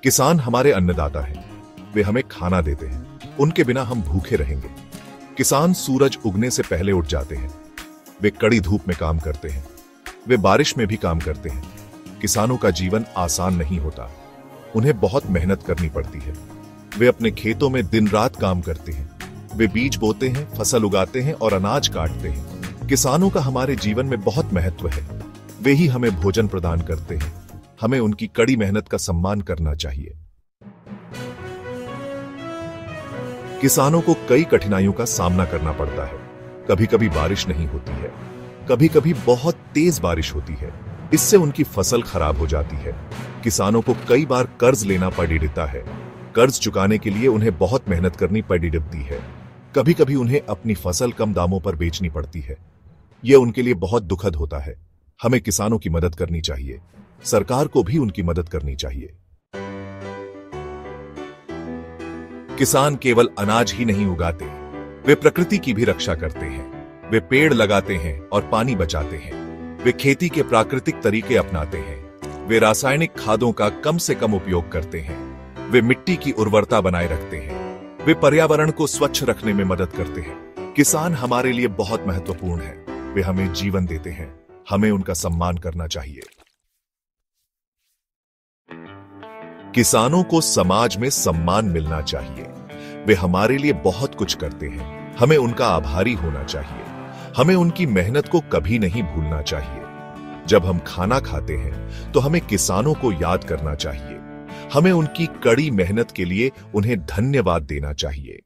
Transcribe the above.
किसान हमारे अन्नदाता हैं। वे हमें खाना देते हैं, उनके बिना हम भूखे रहेंगे। किसान सूरज उगने से पहले उठ जाते हैं। वे कड़ी धूप में काम करते हैं, वे बारिश में भी काम करते हैं। किसानों का जीवन आसान नहीं होता, उन्हें बहुत मेहनत करनी पड़ती है। वे अपने खेतों में दिन रात काम करते हैं। वे बीज बोते हैं, फसल उगाते हैं और अनाज काटते हैं। किसानों का हमारे जीवन में बहुत महत्व है। वे ही हमें भोजन प्रदान करते हैं। हमें उनकी कड़ी मेहनत का सम्मान करना चाहिए। किसानों को कई कठिनाइयों का सामना करना पड़ता है। कभी कभी बारिश नहीं होती है, कभी कभी बहुत तेज बारिश होती है। इससे उनकी फसल खराब हो जाती है। किसानों को कई बार कर्ज लेना पड़ता है। कर्ज चुकाने के लिए उन्हें बहुत मेहनत करनी पड़ती है। कभी कभी उन्हें अपनी फसल कम दामों पर बेचनी पड़ती है। यह उनके लिए बहुत दुखद होता है। हमें किसानों की मदद करनी चाहिए। सरकार को भी उनकी मदद करनी चाहिए। किसान केवल अनाज ही नहीं उगाते, वे प्रकृति की भी रक्षा करते हैं। वे पेड़ लगाते हैं और पानी बचाते हैं। वे खेती के प्राकृतिक तरीके अपनाते हैं। वे रासायनिक खादों का कम से कम उपयोग करते हैं। वे मिट्टी की उर्वरता बनाए रखते हैं। वे पर्यावरण को स्वच्छ रखने में मदद करते हैं। किसान हमारे लिए बहुत महत्वपूर्ण है। वे हमें जीवन देते हैं। हमें उनका सम्मान करना चाहिए। किसानों को समाज में सम्मान मिलना चाहिए। वे हमारे लिए बहुत कुछ करते हैं। हमें उनका आभारी होना चाहिए। हमें उनकी मेहनत को कभी नहीं भूलना चाहिए। जब हम खाना खाते हैं तो हमें किसानों को याद करना चाहिए। हमें उनकी कड़ी मेहनत के लिए उन्हें धन्यवाद देना चाहिए।